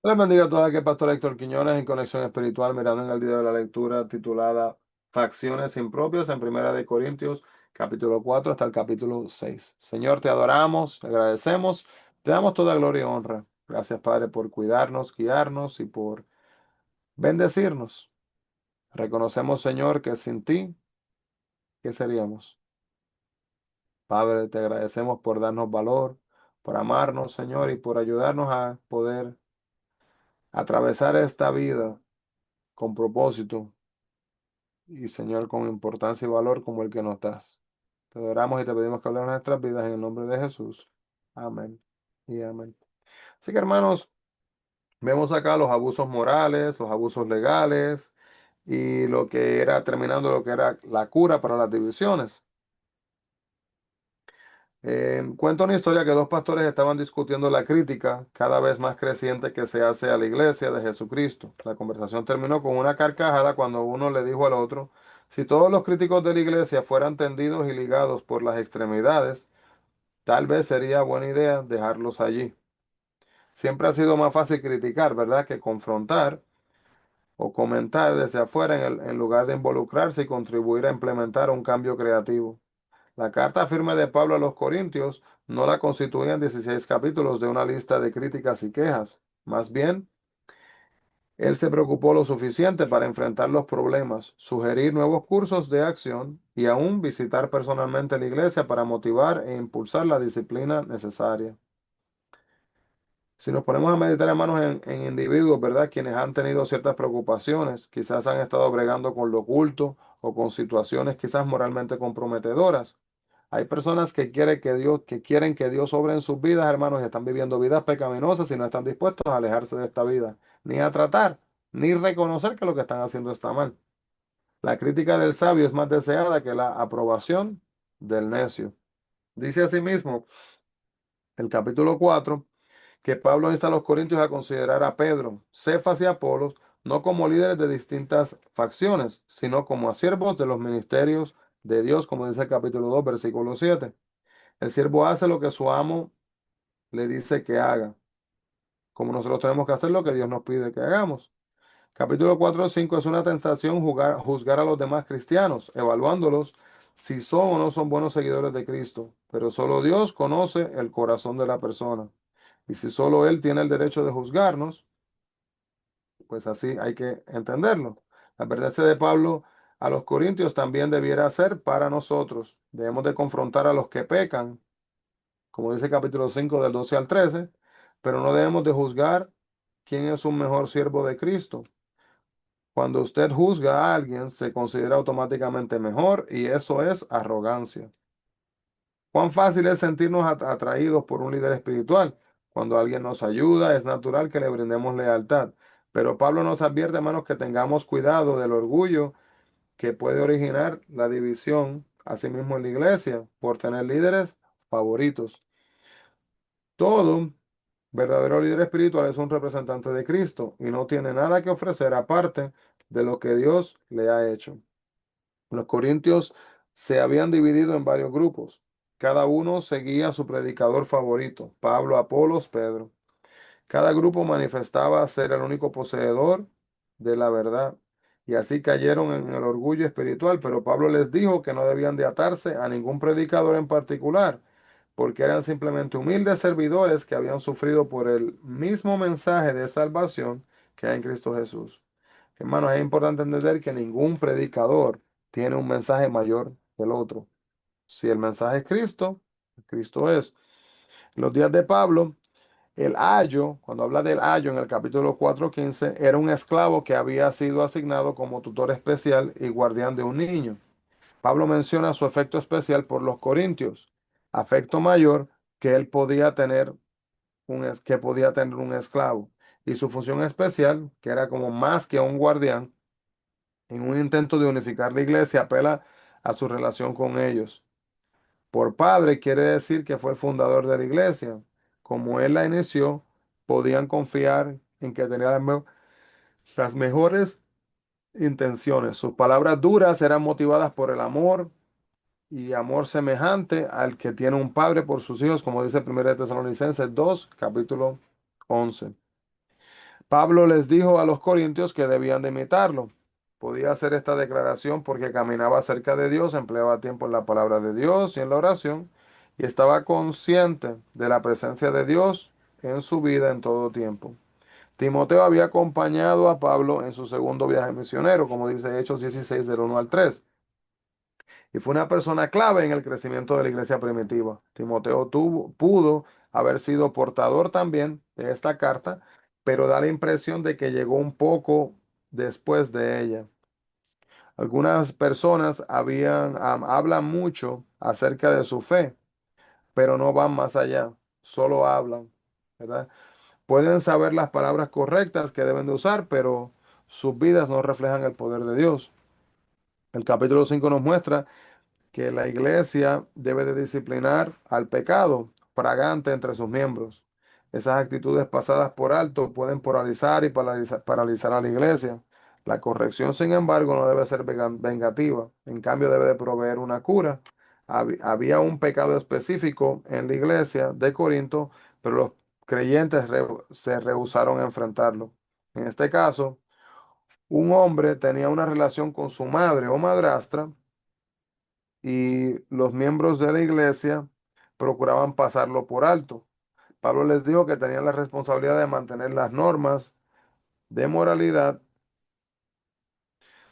Les bendiga a todos, aquí el pastor Héctor Quiñones en Conexión Espiritual, mirando en el día de la lectura titulada Facciones impropias en Primera de Corintios, capítulo 4 hasta el capítulo 6. Señor, te adoramos, te agradecemos, te damos toda gloria y honra. Gracias, Padre, por cuidarnos, guiarnos y por bendecirnos. Reconocemos, Señor, que sin ti, ¿qué seríamos? Padre, te agradecemos por darnos valor, por amarnos, Señor, y por ayudarnos a poder atravesar esta vida con propósito y Señor, con importancia y valor como el que nos das. Te adoramos y te pedimos que hables en nuestras vidas en el nombre de Jesús. Amén y amén. Así que hermanos, vemos acá los abusos morales, los abusos legales y lo que era terminando lo que era la cura para las divisiones. Cuenta una historia que dos pastores estaban discutiendo la crítica cada vez más creciente que se hace a la iglesia de Jesucristo. La conversación terminó con una carcajada cuando uno le dijo al otro, si todos los críticos de la iglesia fueran tendidos y ligados por las extremidades, tal vez sería buena idea dejarlos allí. Siempre ha sido más fácil criticar, ¿verdad?, que confrontar o comentar desde afuera en lugar de involucrarse y contribuir a implementar un cambio creativo. La carta firme de Pablo a los Corintios no la constituían 16 capítulos de una lista de críticas y quejas. Más bien, él se preocupó lo suficiente para enfrentar los problemas, sugerir nuevos cursos de acción y aún visitar personalmente la iglesia para motivar e impulsar la disciplina necesaria. Si nos ponemos a meditar, hermanos, en individuos, ¿verdad? Quienes han tenido ciertas preocupaciones, quizás han estado bregando con lo oculto o con situaciones quizás moralmente comprometedoras. Hay personas que quieren que Dios obre en sus vidas, hermanos, y están viviendo vidas pecaminosas y no están dispuestos a alejarse de esta vida, ni a tratar, ni reconocer que lo que están haciendo está mal. La crítica del sabio es más deseada que la aprobación del necio. Dice asimismo el capítulo 4 que Pablo insta a los corintios a considerar a Pedro, Cefas y Apolos no como líderes de distintas facciones, sino como a siervos de los ministerios de Dios, como dice el capítulo 2 versículo 7. El siervo hace lo que su amo le dice que haga, como nosotros tenemos que hacer lo que Dios nos pide que hagamos. Capítulo 4 o 5 es una tentación juzgar a los demás cristianos, evaluándolos si son o no son buenos seguidores de Cristo. Pero solo Dios conoce el corazón de la persona. Y si solo Él tiene el derecho de juzgarnos, pues así hay que entenderlo. La advertencia de Pablo a los corintios también debiera ser para nosotros. Debemos de confrontar a los que pecan, como dice el capítulo 5 del 12 al 13, pero no debemos de juzgar quién es un mejor siervo de Cristo. Cuando usted juzga a alguien, se considera automáticamente mejor y eso es arrogancia. Cuán fácil es sentirnos atraídos por un líder espiritual. Cuando alguien nos ayuda, es natural que le brindemos lealtad. Pero Pablo nos advierte, hermanos, que tengamos cuidado del orgullo que puede originar la división, asimismo en la iglesia, por tener líderes favoritos. Todo verdadero líder espiritual es un representante de Cristo y no tiene nada que ofrecer aparte de lo que Dios le ha hecho. Los corintios se habían dividido en varios grupos. Cada uno seguía a su predicador favorito, Pablo, Apolos, Pedro. Cada grupo manifestaba ser el único poseedor de la verdad y así cayeron en el orgullo espiritual, pero Pablo les dijo que no debían de atarse a ningún predicador en particular, porque eran simplemente humildes servidores que habían sufrido por el mismo mensaje de salvación que hay en Cristo Jesús. Hermanos, es importante entender que ningún predicador tiene un mensaje mayor que el otro. Si el mensaje es Cristo, Cristo es. En los días de Pablo, el ayo, cuando habla del ayo en el capítulo 4:15, era un esclavo que había sido asignado como tutor especial y guardián de un niño. Pablo menciona su afecto especial por los corintios, afecto mayor que él podía tener que podía tener un esclavo, y su función especial, que era como más que un guardián, en un intento de unificar la iglesia, apela a su relación con ellos. Por padre quiere decir que fue el fundador de la iglesia. Como él la inició, podían confiar en que tenía las mejores intenciones. Sus palabras duras eran motivadas por el amor y amor semejante al que tiene un padre por sus hijos, como dice 1 Tesalonicenses 2, capítulo 11. Pablo les dijo a los corintios que debían de imitarlo. Podía hacer esta declaración porque caminaba cerca de Dios, empleaba tiempo en la palabra de Dios y en la oración, y estaba consciente de la presencia de Dios en su vida en todo tiempo. Timoteo había acompañado a Pablo en su segundo viaje misionero, como dice Hechos 16, del 1 al 3, y fue una persona clave en el crecimiento de la iglesia primitiva. Timoteo pudo haber sido portador también de esta carta, pero da la impresión de que llegó un poco después de ella. Algunas personas hablan mucho acerca de su fe, pero no van más allá, solo hablan, ¿verdad? Pueden saber las palabras correctas que deben de usar, pero sus vidas no reflejan el poder de Dios. El capítulo 5 nos muestra que la iglesia debe de disciplinar al pecado fragante entre sus miembros. Esas actitudes pasadas por alto pueden polarizar y paralizar a la iglesia. La corrección, sin embargo, no debe ser vengativa. En cambio, debe de proveer una cura. Había un pecado específico en la iglesia de Corinto, pero los creyentes se rehusaron a enfrentarlo. En este caso, un hombre tenía una relación con su madre o madrastra y los miembros de la iglesia procuraban pasarlo por alto. Pablo les dijo que tenían la responsabilidad de mantener las normas de moralidad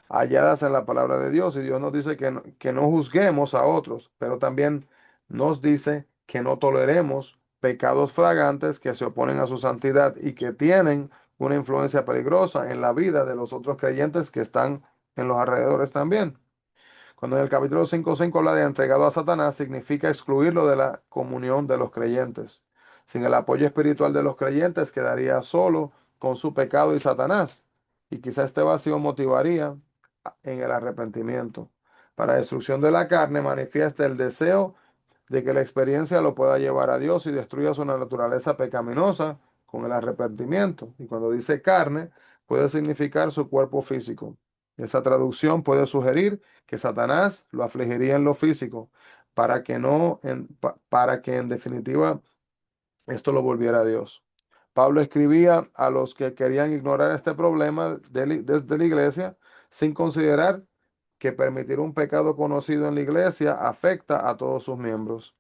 halladas en la palabra de Dios, y Dios nos dice que no juzguemos a otros, pero también nos dice que no toleremos pecados fragantes que se oponen a su santidad y que tienen una influencia peligrosa en la vida de los otros creyentes que están en los alrededores también. Cuando en el capítulo 5:5 habla de entregado a Satanás, significa excluirlo de la comunión de los creyentes. Sin el apoyo espiritual de los creyentes, quedaría solo con su pecado y Satanás. Y quizá este vacío motivaría en el arrepentimiento. Para destrucción de la carne, manifiesta el deseo de que la experiencia lo pueda llevar a Dios y destruya su naturaleza pecaminosa con el arrepentimiento. Y cuando dice carne, puede significar su cuerpo físico. Esa traducción puede sugerir que Satanás lo afligiría en lo físico para que no, para que en definitiva esto lo volviera a Dios. Pablo escribía a los que querían ignorar este problema desde la iglesia sin considerar que permitir un pecado conocido en la iglesia afecta a todos sus miembros.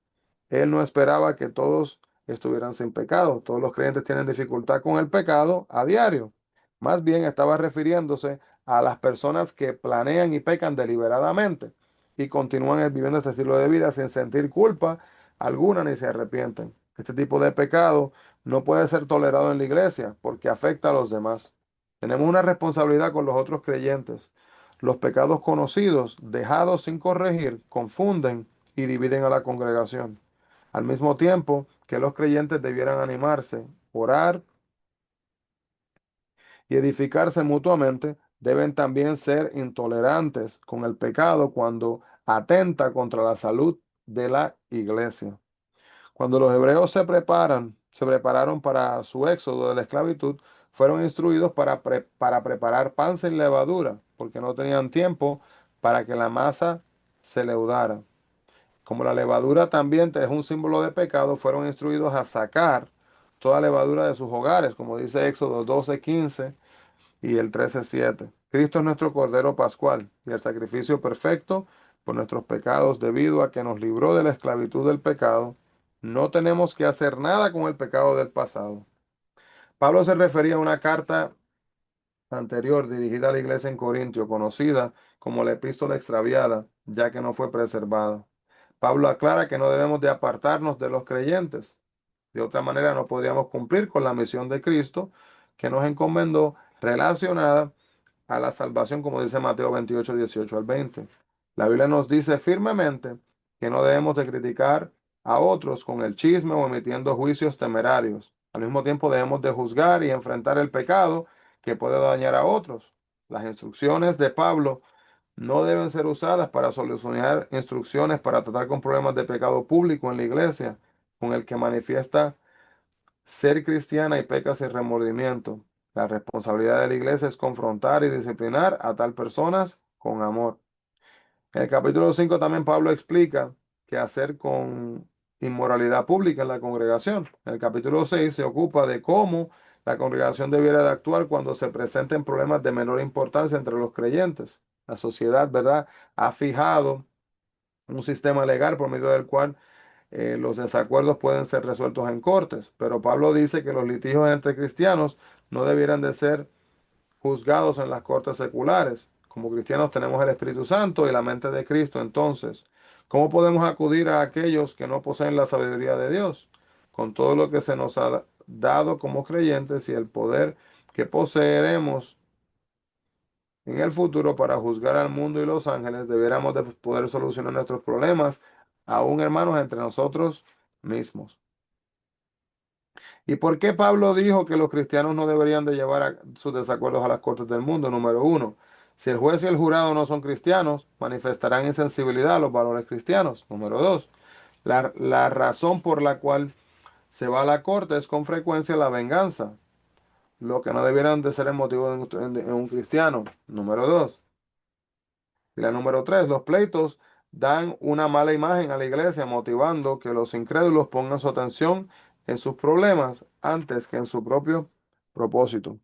Él no esperaba que todos estuvieran sin pecado. Todos los creyentes tienen dificultad con el pecado a diario. Más bien estaba refiriéndose a las personas que planean y pecan deliberadamente y continúan viviendo este estilo de vida sin sentir culpa alguna ni se arrepienten. Este tipo de pecado no puede ser tolerado en la iglesia porque afecta a los demás. Tenemos una responsabilidad con los otros creyentes. Los pecados conocidos, dejados sin corregir, confunden y dividen a la congregación. Al mismo tiempo que los creyentes debieran animarse, orar y edificarse mutuamente, deben también ser intolerantes con el pecado cuando atenta contra la salud de la iglesia. Cuando los hebreos se prepararon para su éxodo de la esclavitud, fueron instruidos para preparar pan sin levadura, porque no tenían tiempo para que la masa se leudara. Como la levadura también es un símbolo de pecado, fueron instruidos a sacar toda levadura de sus hogares, como dice Éxodo 12:15 y el 13:7. Cristo es nuestro Cordero Pascual y el sacrificio perfecto por nuestros pecados debido a que nos libró de la esclavitud del pecado. No tenemos que hacer nada con el pecado del pasado. Pablo se refería a una carta anterior dirigida a la iglesia en Corintio, conocida como la epístola extraviada, ya que no fue preservada. Pablo aclara que no debemos de apartarnos de los creyentes. De otra manera no podríamos cumplir con la misión de Cristo que nos encomendó relacionada a la salvación, como dice Mateo 28:18 al 20. La Biblia nos dice firmemente que no debemos de criticar a otros con el chisme o emitiendo juicios temerarios. Al mismo tiempo debemos de juzgar y enfrentar el pecado que puede dañar a otros. Las instrucciones de Pablo no deben ser usadas para solucionar instrucciones para tratar con problemas de pecado público en la iglesia, con el que manifiesta ser cristiana y peca sin remordimiento. La responsabilidad de la iglesia es confrontar y disciplinar a tal personas con amor. En el capítulo 5 también Pablo explica qué hacer con inmoralidad pública en la congregación. En el capítulo 6 se ocupa de cómo la congregación debiera de actuar cuando se presenten problemas de menor importancia entre los creyentes. La sociedad, ¿verdad?, ha fijado un sistema legal por medio del cual los desacuerdos pueden ser resueltos en cortes, pero Pablo dice que los litigios entre cristianos no debieran de ser juzgados en las cortes seculares. Como cristianos tenemos el Espíritu Santo y la mente de Cristo. Entonces, ¿cómo podemos acudir a aquellos que no poseen la sabiduría de Dios? Con todo lo que se nos ha dado como creyentes y el poder que poseeremos en el futuro para juzgar al mundo y los ángeles, debiéramos de poder solucionar nuestros problemas, aún hermanos, entre nosotros mismos. ¿Y por qué Pablo dijo que los cristianos no deberían de llevar sus desacuerdos a las cortes del mundo? Número uno, si el juez y el jurado no son cristianos, manifestarán insensibilidad a los valores cristianos. Número dos, la razón por la cual se va a la corte es con frecuencia la venganza, lo que no debieran de ser el motivo de un cristiano. Número dos, y la número tres, los pleitos dan una mala imagen a la iglesia, motivando que los incrédulos pongan su atención en sus problemas antes que en su propio propósito.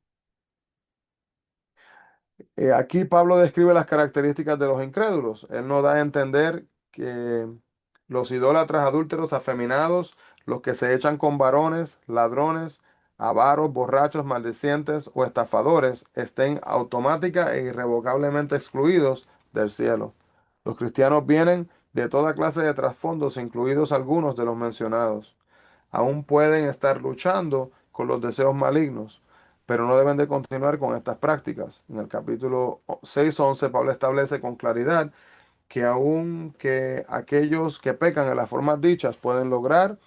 Aquí Pablo describe las características de los incrédulos. Él nos da a entender que los idólatras, adúlteros, afeminados, los que se echan con varones, ladrones, avaros, borrachos, maldicientes o estafadores, estén automática e irrevocablemente excluidos del cielo. Los cristianos vienen de toda clase de trasfondos, incluidos algunos de los mencionados. Aún pueden estar luchando con los deseos malignos, pero no deben de continuar con estas prácticas. En el capítulo 6:11, Pablo establece con claridad que aun que aquellos que pecan en las formas dichas pueden lograr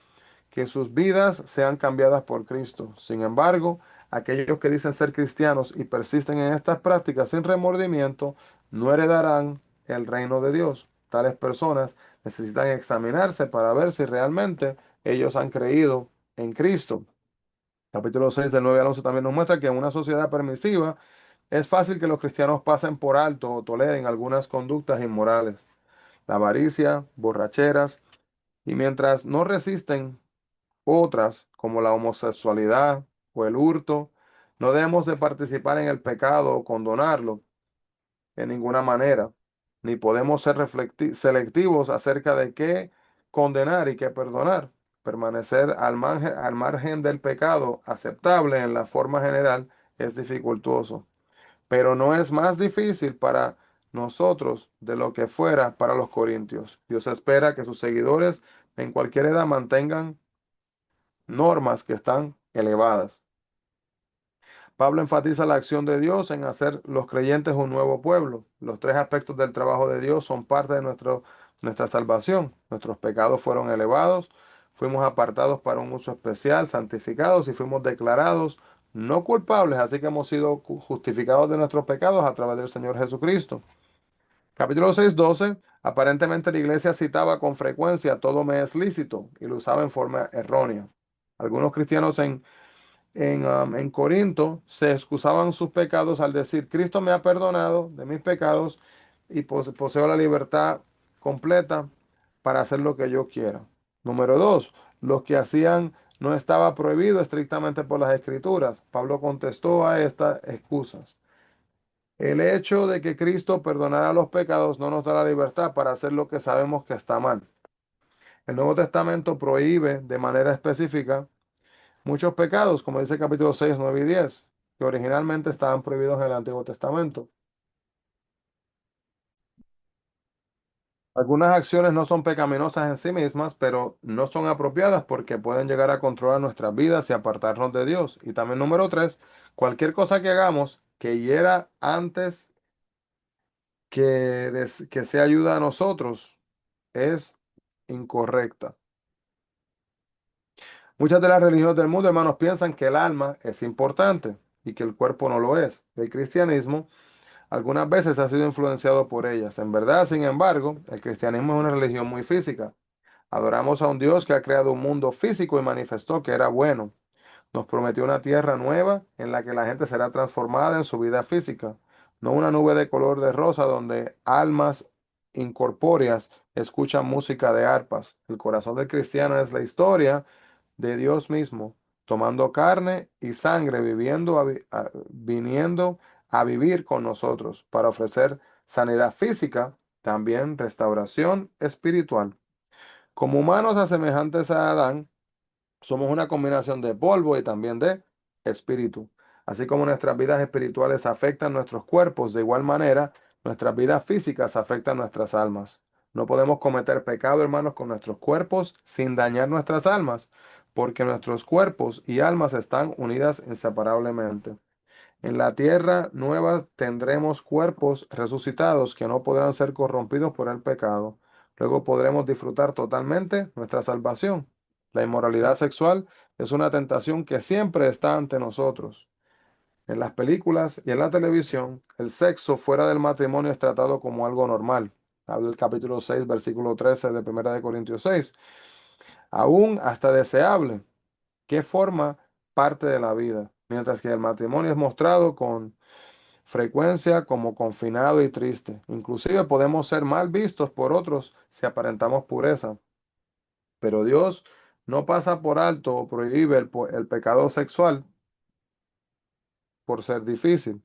que sus vidas sean cambiadas por Cristo. Sin embargo, aquellos que dicen ser cristianos y persisten en estas prácticas sin remordimiento no heredarán el reino de Dios. Tales personas necesitan examinarse para ver si realmente ellos han creído en Cristo. Capítulo 6 del 9 al 11 también nos muestra que en una sociedad permisiva es fácil que los cristianos pasen por alto o toleren algunas conductas inmorales, la avaricia, borracheras, y mientras no resisten otras, como la homosexualidad o el hurto, no debemos de participar en el pecado o condonarlo en ninguna manera, ni podemos ser selectivos acerca de qué condenar y qué perdonar. Permanecer al margen del pecado aceptable en la forma general es dificultoso, pero no es más difícil para nosotros de lo que fuera para los corintios. Dios espera que sus seguidores en cualquier edad mantengan normas que están elevadas. Pablo enfatiza la acción de Dios en hacer los creyentes un nuevo pueblo. Los tres aspectos del trabajo de Dios son parte de nuestra salvación. Nuestros pecados fueron elevados, fuimos apartados para un uso especial, santificados y fuimos declarados no culpables, así que hemos sido justificados de nuestros pecados a través del Señor Jesucristo. Capítulo 6:12. Aparentemente la iglesia citaba con frecuencia todo me es lícito y lo usaba en forma errónea. Algunos cristianos en Corinto se excusaban sus pecados al decir, Cristo me ha perdonado de mis pecados y poseo la libertad completa para hacer lo que yo quiera. Número dos, lo que hacían no estaba prohibido estrictamente por las escrituras. Pablo contestó a estas excusas. El hecho de que Cristo perdonara los pecados no nos da la libertad para hacer lo que sabemos que está mal. El Nuevo Testamento prohíbe de manera específica muchos pecados, como dice el capítulo 6, 9 y 10, que originalmente estaban prohibidos en el Antiguo Testamento. Algunas acciones no son pecaminosas en sí mismas, pero no son apropiadas porque pueden llegar a controlar nuestras vidas y apartarnos de Dios. Y también número 3, cualquier cosa que hagamos que hiera antes que sea ayuda a nosotros es incorrecta. Muchas de las religiones del mundo, hermanos, piensan que el alma es importante y que el cuerpo no lo es. El cristianismo algunas veces ha sido influenciado por ellas. En verdad, sin embargo, el cristianismo es una religión muy física. Adoramos a un Dios que ha creado un mundo físico y manifestó que era bueno. Nos prometió una tierra nueva en la que la gente será transformada en su vida física, no una nube de color de rosa donde almas incorpóreas escuchan música de arpas. El corazón del cristiano es la historia de Dios mismo. tomando carne y sangre, viniendo a vivir con nosotros para ofrecer sanidad física, también restauración espiritual. Como humanos asemejantes a Adán, somos una combinación de polvo y también de espíritu. Así como nuestras vidas espirituales afectan nuestros cuerpos, de igual manera, nuestras vidas físicas afectan nuestras almas. No podemos cometer pecado, hermanos, con nuestros cuerpos sin dañar nuestras almas, porque nuestros cuerpos y almas están unidas inseparablemente. En la tierra nueva tendremos cuerpos resucitados que no podrán ser corrompidos por el pecado. Luego podremos disfrutar totalmente nuestra salvación. La inmoralidad sexual es una tentación que siempre está ante nosotros. En las películas y en la televisión, el sexo fuera del matrimonio es tratado como algo normal. Habla el capítulo 6, versículo 13 de Primera de Corintios 6. Aún hasta deseable, que forma parte de la vida, mientras que el matrimonio es mostrado con frecuencia como confinado y triste. Inclusive podemos ser mal vistos por otros si aparentamos pureza, pero Dios no pasa por alto o prohíbe el pecado sexual por ser difícil.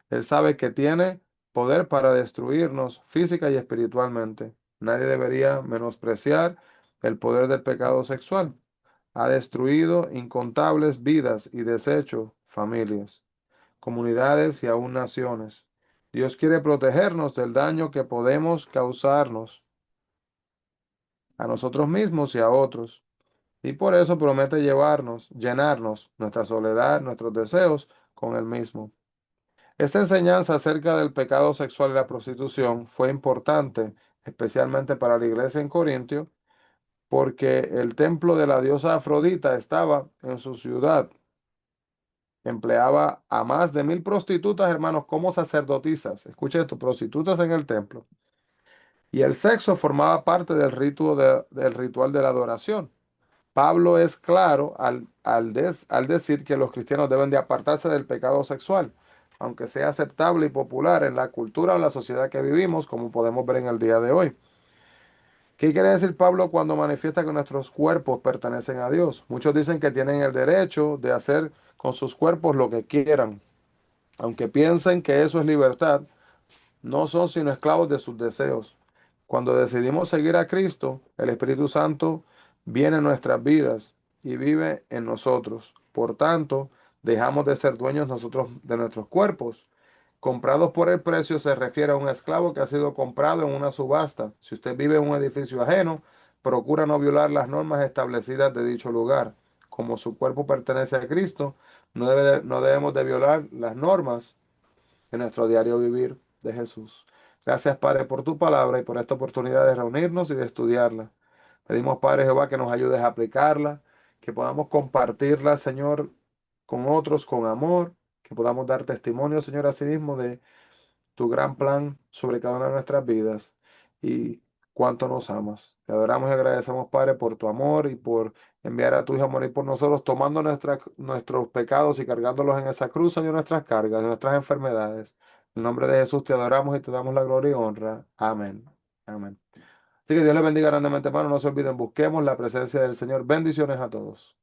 Él sabe que tiene poder para destruirnos física y espiritualmente. Nadie debería menospreciar el poder del pecado sexual. Ha destruido incontables vidas y deshecho familias, comunidades y aún naciones. Dios quiere protegernos del daño que podemos causarnos a nosotros mismos y a otros. Y por eso promete llenarnos nuestra soledad, nuestros deseos con Él mismo. Esta enseñanza acerca del pecado sexual y la prostitución fue importante, especialmente para la iglesia en Corintio, porque el templo de la diosa Afrodita estaba en su ciudad. Empleaba a más de 1000 prostitutas, hermanos, como sacerdotisas. Escuche esto, prostitutas en el templo. Y el sexo formaba parte del ritual de la adoración. Pablo es claro al decir que los cristianos deben de apartarse del pecado sexual, aunque sea aceptable y popular en la cultura o en la sociedad que vivimos, como podemos ver en el día de hoy. ¿Qué quiere decir Pablo cuando manifiesta que nuestros cuerpos pertenecen a Dios? Muchos dicen que tienen el derecho de hacer con sus cuerpos lo que quieran, aunque piensen que eso es libertad. No son sino esclavos de sus deseos. Cuando decidimos seguir a Cristo, el Espíritu Santo viene en nuestras vidas y vive en nosotros. Por tanto, dejamos de ser dueños nosotros de nuestros cuerpos. Comprados por el precio se refiere a un esclavo que ha sido comprado en una subasta. Si usted vive en un edificio ajeno, procura no violar las normas establecidas de dicho lugar. Como su cuerpo pertenece a Cristo, no debemos de violar las normas en nuestro diario vivir de Jesús. Gracias, Padre, por tu palabra y por esta oportunidad de reunirnos y de estudiarla. Pedimos, Padre Jehová, que nos ayudes a aplicarla, que podamos compartirla, Señor, con otros con amor, que podamos dar testimonio, Señor, a sí mismo de tu gran plan sobre cada una de nuestras vidas y cuánto nos amas. Te adoramos y agradecemos, Padre, por tu amor y por enviar a tu Hijo a morir por nosotros, tomando nuestros pecados y cargándolos en esa cruz, Señor, nuestras cargas, nuestras enfermedades. En nombre de Jesús te adoramos y te damos la gloria y honra. Amén. Amén. Así que Dios les bendiga grandemente, hermano. No se olviden, busquemos la presencia del Señor. Bendiciones a todos.